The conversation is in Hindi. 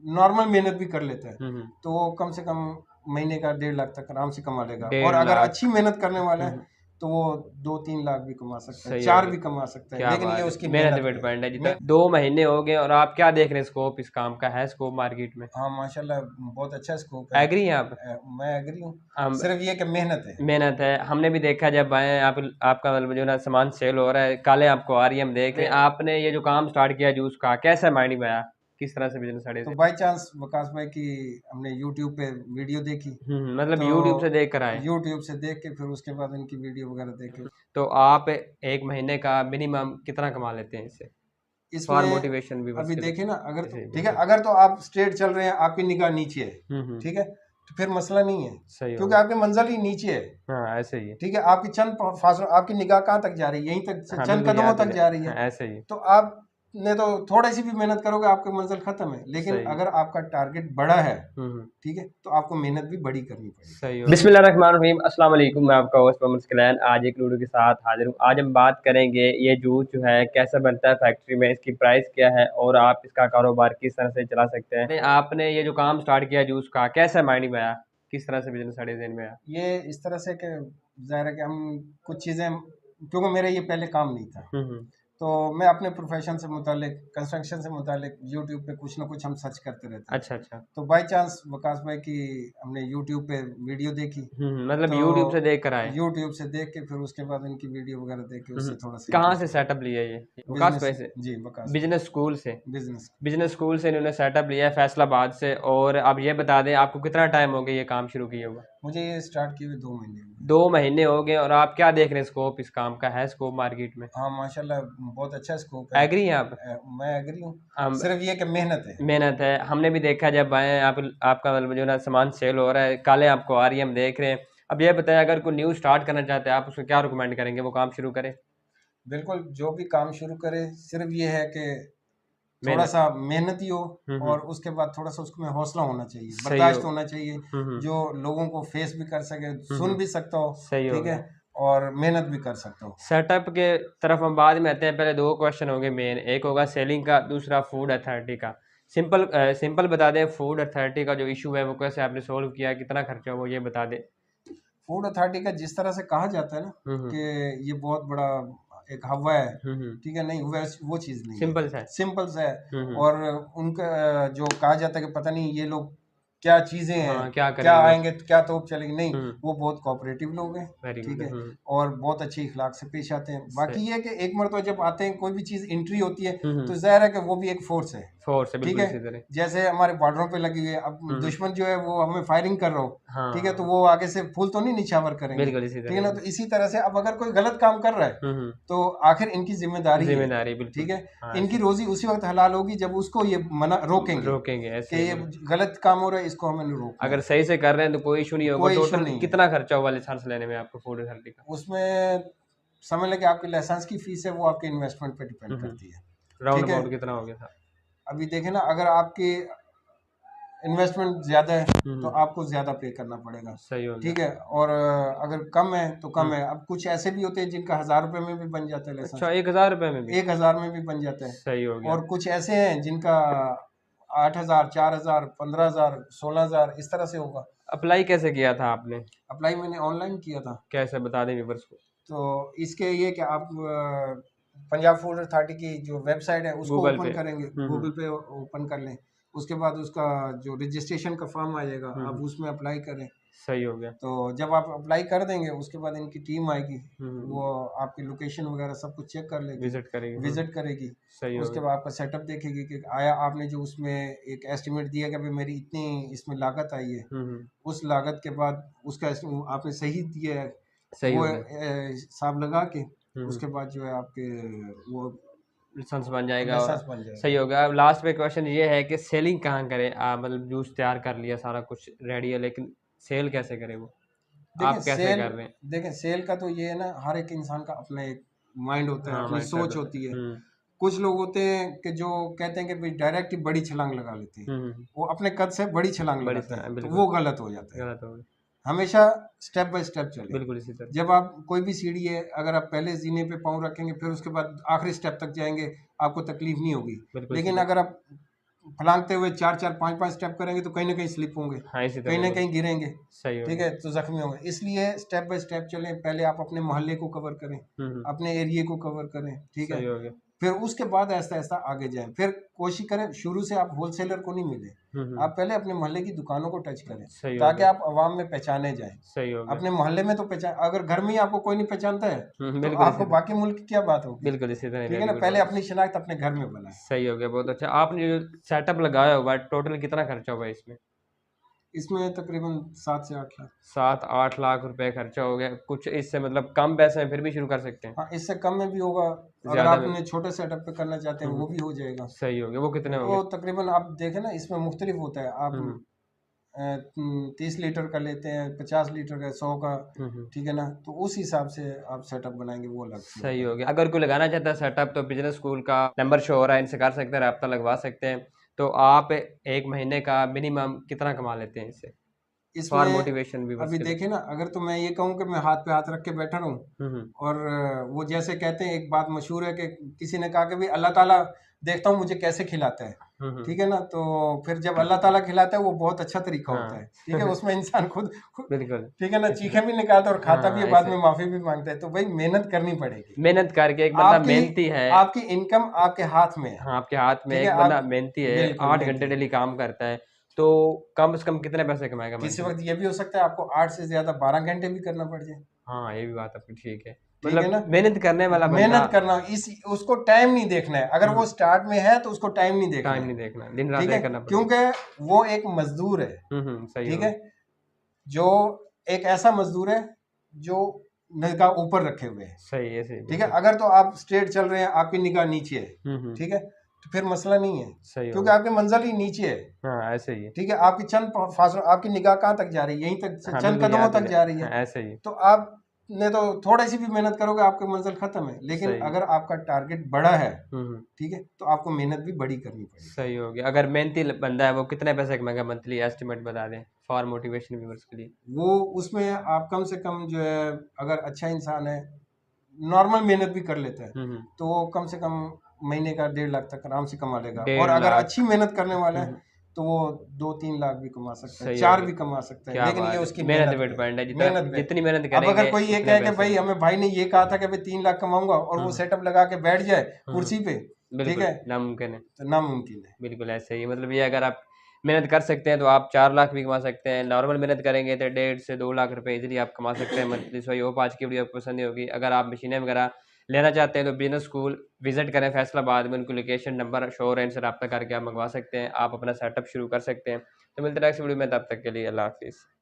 नॉर्मल मेहनत भी कर लेता है हम्म। तो वो कम से कम महीने का 1.5 लाख तक आराम से कमा लेगा। और 1.5 अगर लाख। अच्छी मेहनत करने वाला है हम्म। तो वो 2-3 लाख भी कमा सकता है, सही हो 4 गया। भी कमा सकता है, क्या लेकिन ये बात है, उसकी मेहनत मेहनत पे पे डिपेंड है। है। जितना 2 महीने हो गए और आप क्या देख रहे हैं, स्कोप इस काम का है, स्कोप मार्केट में? हाँ माशाल्लाह बहुत अच्छा स्कोप है। एग्री हैं आप? मैं एग्री हूँ, हम सिर्फ ये कि मेहनत है। मेहनत है, हमने भी देखा जब आए आप, आपका मतलब जो ना सामान सेल हो रहा है, काले आपको आ रही है, हम देख रहे हैं। आपने ये जो काम स्टार्ट किया जूस का, कैसा माइंड में आया, किस तरह से बिजनेस स्टार्ट तो किया? बाय चांस वकास भाई की हमने यूट्यूब पे वीडियो देखी, मतलब तो यूट्यूब से देख कर आए। यूट्यूब से देख के फिर उसके बाद इनकी वीडियो वगैरह देख के तो आप एक महीने का मिनिमम कितना कमा लेते हैं इससे? फॉर इसमें मोटिवेशन व्यूअर्स अभी के लिए। देखें ना, अगर तो जी ठीक है, बिल्कुल। अगर तो आप स्ट्रेट चल रहे हैं, आपकी निगाह नीचे है, ठीक है, तो फिर मसला नहीं है, सही क्योंकि होगा। आपकी मंजिल ही नीचे है। हाँ ऐसे ही है। ठीक है, आपकी चंद फासलों, आपकी निगाह कहाँ तक जा रही है, यहीं तक, हाँ चंद बिल्कुल कदमों याद तक है। जा रही हाँ है। ऐसे ही। तो आपने तो थोड़ी सी भी मेहनत करोगे आपकी मंजिल खत्म है, लेकिन सही। अगर आपका टारगेट बड़ा है, हम्म। ठीक है, तो आपको मेहनत भी बड़ी करनी पड़ेगी। सही हो। बिस्मिल्लाहिर्रहमानिर्रहीम, अस्सलाम वालेकुम। मैं आपका होस्ट मोहम्मद मुस्कलैन आज एक वीडियो के साथ हाजिर हूँ। आज हम बात करेंगे ये जूस जो है कैसे बनता है फैक्ट्री में, इसकी प्राइस क्या है और आप इसका कारोबार किस तरह से चला सकते हैं। आपने ये जो काम स्टार्ट किया जूस का, कैसा माइंड में आया, किस तरह से बिजनेस स्टार्ट में आया? ये इस तरह से कि ज़ाहिर है कि हम कुछ चीज़ें, क्योंकि मेरा ये पहले काम नहीं था, हम्म। तो मैं अपने प्रोफेशन से मुतालिक, कंस्ट्रक्शन से मुतालिक यूट्यूब पे कुछ ना कुछ हम सर्च करते रहते हैं। अच्छा अच्छा। तो बाय चांस वकास भाई की हमने यूट्यूब पे वीडियो देखी, मतलब तो यूट्यूब से देख कर आए। यूट्यूब से देख के फिर उसके बाद इनकी वीडियो वगैरह देख के उससे थोड़ा सा कहाँ से इंटरेस्ट सेटअप लिया ये? हुआ। विकास बिजनेस, भाई से? जी वकास भाई, बिजनेस स्कूल से? बिजनेस। बिजनेस स्कूल से इन्होंने सेटअप लिया है फैसलाबाद से। और अब ये बता दें आपको कितना टाइम हो गया ये काम शुरू किए हुआ? मुझे ये स्टार्ट किए हुए 2 महीने हुए। 2 महीने हो गए और आप क्या देख रहे हैं, स्कोप इस काम का है, स्कोप मार्केट में? हाँ माशाल्लाह बहुत अच्छा स्कोप है। एग्री हैं आप? मैं एग्री हूँ, हम सिर्फ ये कि मेहनत है। मेहनत है, हमने भी देखा जब आए आप, आपका मतलब जो ना सामान सेल हो रहा है, काले आपको आ रही है, हम देख रहे हैं। अब ये बताएं अगर कोई न्यू स्टार्ट करना चाहते हैं आप उसको क्या रिकमेंड करेंगे, वो काम शुरू करे? बिल्कुल, जो भी काम शुरू करे सिर्फ ये है कि थोड़ा मेहनत। सा मेहनती हो, हम्म। और उसके बाद थोड़ा सा उसमें हौसला होना चाहिए, सही हो। बर्दाश्त होना चाहिए, हम्म। जो लोगों को फेस भी कर सके, सुन हम्म। भी सकता हो, सही हो ठीक है, गया। और मेहनत भी कर सकता हो। सेटअप के तरफ हम बाद में आते हैं, पहले 2 क्वेश्चन होंगे मेन, एक होगा सेलिंग का, दूसरा फूड अथॉरिटी का। सिंपल बता दें, फूड अथॉरिटी का जो इशू है वो कैसे आपने सोल्व किया, कितना खर्चा हुआ, ये बता दें। फूड अथॉरिटी का जिस तरह से कहा जाता है ना हम्म। कि ये बहुत बड़ा एक हवा है, हम्म। ठीक है, नहीं वो चीज़ नहीं है, सिंपल सा है। सिंपल सा है। हम्म। और उनका जो कहा जाता है कि पता नहीं ये लोग क्या चीज़ें हैं, हाँ क्या क्या करेंगे। आएंगे तो क्या तोप चलेगी, नहीं, हम्म। वो बहुत कोऑपरेटिव लोग हैं, वेरी ठीक गुड। है, और बहुत अच्छी इखलाक से पेश आते हैं। बाकी ये है कि एक मरतबा जब आते हैं, कोई भी चीज़ एंट्री होती है, तो जाहिर है कि वो भी एक फोर्स है, फोर्स है, ठीक बिल्कुल है, इसी तरह। जैसे हमारे बॉर्डरों पे लगी हुई है, अब दुश्मन जो है वो हमें फायरिंग कर रहा हो, ठीक है, तो हाँ वो आगे से फूल तो नहीं निछावर करेंगे, बिल्कुल इसी ठीक है ना। तरह। तो इसी तरह से अब अगर कोई गलत काम कर रहा है तो आखिर इनकी जिम्मेदारी है, जिम्मेदारी बिल्कुल। ठीक है, हाँ इनकी ऐसे रोजी उसी वक्त हलाल होगी जब उसको ये मना रोकेंगे रोकेंगे, ऐसे कि ही ये बिल्कुल। गलत काम हो रहा है, इसको हमें रोकना अगर है, सही से कर रहे हैं तो कोई इशू नहीं होगा। कोई इशू टोटल नहीं है। कितना खर्चा हुआ लाइसेंस लेने में आपको फूड अथॉरिटी का? उसमें समझ लें कि आपकी लाइसेंस की फीस है, वो आपके इन्वेस्टमेंट पे डिपेंड करती है, राउंड ठीक है। अबाउट कितना हो गया था? अभी देखें ना, अगर आपकी इन्वेस्टमेंट ज़्यादा है तो आपको ज़्यादा पे करना पड़ेगा, सही हो गया। ठीक है, और अगर कम है तो कम है। अब कुछ ऐसे भी होते हैं जिनका 1000 रुपये में भी बन जाता है लाइसेंस, अच्छा, 1000 रुपये में भी? 1000 में भी बन जाता है, सही हो गया। और कुछ ऐसे हैं जिनका 8000, 4000, 15000, 16000 इस तरह से होगा। अप्लाई कैसे किया था आपने? अप्लाई मैंने ऑनलाइन किया था। कैसे बता दें व्यूअर्स को? तो इसके ये कि आप पंजाब फूड अथॉरिटी की जो वेबसाइट है उसको गूगल ओपन पे। करेंगे, गूगल पे ओपन कर लें, उसके बाद उसका जो रजिस्ट्रेशन का फॉर्म आ जाएगा, आप उसमें अप्लाई करें। सही हो गया। तो जब आप अप्लाई कर देंगे उसके बाद इनकी टीम आएगी, वो हम्म। आपकी लोकेशन वगैरह सब कुछ चेक कर लेगी, विजिट करेंगे। विजिट करेगी। सही हो उसके गया। बाद आपका सेटअप देखेगी कि आया, आपने जो उसमें एक एस्टिमेट दिया कि भाई मेरी इतनी इसमें लागत आई है, उस लागत के बाद उसका आपने सही दिया है, सही वो हो गया। हिसाब लगा के उसके बाद जो है आपके वो लाइसेंस बन जाएगा। और लाइसेंस बन सही जाएगा। हो गया। अब लास्ट में क्वेश्चन ये है कि सेलिंग कहाँ करें? मतलब जूस तैयार कर लिया, सारा कुछ रेडी है, लेकिन सेल कैसे करें वो? देखें आप कैसे सेल कर रहे हैं? देखें सेल का तो ये है ना, हर एक इंसान का अपना एक माइंड होता है, हाँ अपनी माइंड सेट सोच होता होती है। है। कुछ लोग होते हैं कि जो कहते हैं कि भाई डायरेक्ट ही बड़ी छलांग लगा लेते हैं, वो अपने कद से बड़ी छलांग बड़ी लगाते हैं, तो बिल्कुल वो गलत हो जाता है। गलत हो गया। हमेशा स्टेप बाय स्टेप चले। बिल्कुल इसी तरह। जब आप कोई भी सीढ़ी है, अगर आप पहले जीने पे पाँव रखेंगे फिर उसके बाद आखिरी स्टेप तक जाएंगे, आपको तकलीफ नहीं होगी। बिल्कुल इसी लेकिन तरह। अगर आप फलांगते हुए 4-4 5-5 स्टेप करेंगे तो कहीं ना कहीं स्लिप होंगे, हाँ, इसी कहीं तरह ना बोलो। कहीं गिरेंगे, सही हो ठीक गया। है, तो जख्मी होंगे। इसलिए स्टेप बाय स्टेप चलें। पहले आप अपने मोहल्ले को कवर करें, हुँ। अपने एरिया को कवर करें, ठीक है। सही हो गया। फिर उसके बाद ऐसा-ऐसा आगे जाएँ। फिर कोशिश करें शुरू से आप होलसेलर को नहीं मिलें। हुँ। आप पहले अपने मोहल्ले की दुकानों को टच करें, सही हो ताकि गया। आप अवाम में पहचाने जाएँ। सही हो गया। अपने मोहल्ले में तो पहचान, अगर घर में ही आपको कोई नहीं पहचानता है, तो बिल्कुल आपको इसी तरह। बाकी मुल्क की क्या बात होगी? बिल्कुल इसी तरह ठीक है ना? बिल्कुल पहले बहुत अपनी शनाख्त अपने घर में बनाएँ। सही हो गया, बहुत अच्छा। आपने जो सेटअप लगाया हुआ है, टोटल कितना खर्चा हुआ है इसमें? इसमें तकरीबन 7 से 8 लाख। 7-8 लाख रुपए खर्चा हो गया। कुछ इससे मतलब कम पैसे में फिर भी शुरू कर सकते हैं? हाँ, इससे कम में भी होगा। अगर ज़्यादा में आपने छोटे सेटअप पे करना चाहते हैं, वो भी हो जाएगा। सही हो गया। वो कितने हो वो गए? तकरीबन आप देखें ना, इसमें मुख्तलिफ होता है। आप हुँ, हुँ। 30 लीटर का लेते हैं, 50 लीटर का, 100 का, हुँ। ठीक है ना? तो उस हिसाब से आप सेटअप बनाएँगे, वो अलग से सही होगा। हो गया। अगर कोई लगाना चाहता है सेटअप तो बिज़नेस स्कूल का नंबर शो हो रहा है, इनसे कर सकते हैं, राब्ता लगवा सकते हैं। तो आप 1 महीने का मिनिमम कितना कमा लेते हैं इससे? फॉर इसमें मोटिवेशन व्यूअर्स अभी के लिए। देखिए ना, अगर तो मैं ये कहूँ कि मैं हाथ पे हाथ रख के बैठा रहूँ, हुँ। और वो जैसे कहते हैं, एक बात मशहूर है कि किसी ने कहा कि भाई अल्लाह ताला देखता हूँ मुझे कैसे खिलाता है, हुँ। ठीक है ना? तो फिर जब अल्लाह ताला खिलाता है, वो बहुत अच्छा तरीका होता हाँ। है, ठीक है? उसमें इंसान खुद बिल्कुल। ठीक है ना, इस चीखें भी निकालता है और खाता भी हाँ, है, बाद ऐसे में माफ़ी भी माँगता है। तो भाई मेहनत करनी पड़ेगी। मेहनत करके एक बंदा आपकी मेहनती है। आपकी इनकम आपके हाथ में है, हाँ, आपके हाथ में ठीक है? एक बंदा आप मेहनती है, बिल्कुल 8 घंटे मेहनती है। डेली काम करता है, तो कम से कम कितने पैसे कमाएगा किसी मंथली? वक़्त ये भी हो सकता है आपको 8 से ज़्यादा 12 घंटे भी करना पड़ जाए, हाँ, ये भी बात आपकी ठीक है। ठीक है मतलब ना? मेहनत करने वाला बंदा मेहनत करना, इस उसको टाइम नहीं देखना है। अगर वो हुँ, स्टार्ट में है तो उसको टाइम नहीं देखना टाइम है, नहीं देखना, दिन-रात ठीक है? एक करना पड़ेगा। क्योंकि वो एक मज़दूर है, सही ठीक होगा। है? जो एक ऐसा मज़दूर है जो निगाह ऊपर रखे हुए है, सही है, सही ठीक है? बिल्कुल। अगर तो आप स्ट्रेट चल रहे हैं, आपकी निगाह नीचे है, हुँ। ठीक है? तो फिर मसला नहीं है, सही क्योंकि होगा। आपकी मंज़िल ही नीचे है, हाँ, ऐसे ही है। ठीक है? आपकी चंद फासला, आपकी निगाह कहाँ तक जा रही है? यहीं तक, हाँ, चंद बिल्कुल कदमों याद तक दिला जा रही है। हाँ, ऐसे ही। तो आपने तो थोड़ी-सी भी मेहनत करोगे, आपकी मंज़िल ख़त्म है। लेकिन सही। अगर आपका टारगेट बड़ा है, हुँ। ठीक है? तो आपको मेहनत भी बड़ी करनी पड़ेगी। सही हो गया। अगर मेहनती बंदा है वो कितने पैसे कमाएगा मंथली एस्टिमेट बता दें फॉर मोटिवेशन व्यूअर्स के लिए। वो उसमें आप कम से कम जो है, अगर अच्छा इंसान है, नॉर्मल मेहनत भी कर लेता है, हम्म। तो वो कम से कम महीने का 1.5 लाख तक आराम से कमा लेगा। और डेढ़ अगर लाख अच्छी मेहनत करने वाला है, हम्म। तो वो 2-3 लाख भी कमा सकता है, सही हो 4 गया। भी कमा सकता है। क्या लेकिन ये बात है, उसकी मेहनत मेहनत पे पे है, डिपेंड है, जितना मेहनत पे है। जितनी मेहनत अब अगर करेंगे कोई ये उतने कहे कि पैसे भाई हैं। हमें भाई ने ये कहा था कि भाई 3 लाख कमाऊंगा, और वो हम्म। सेटअप लगा के बैठ जाए हम्म। कुर्सी पे, ठीक बिल्कुल है, नामुमकिन है। तो नामुमकिन है। बिल्कुल ऐसे ही मतलब ये अगर आप मेहनत कर सकते हैं तो आप 4 लाख भी कमा सकते हैं। नॉर्मल मेहनत करेंगे तो 1.5 से 2 लाख रुपए इजीली आप कमा सकते हैं मंथली। सो ये होप आज की वीडियो आपको पसंद आई होगी। अगर आप मशीनें वगैरह लेना चाहते हैं तो बिजनेस स्कूल विजिट करें फैसलाबाद में, उनकी लोकेशन नंबर शो हो रहा है, इनसे रब्ता करके आप मंगवा सकते हैं। आप अपना सेटअप शुरू कर सकते हैं। तो मिलते हैं नेक्स्ट वीडियो में, तब तक के लिए अल्लाह हाफिज़।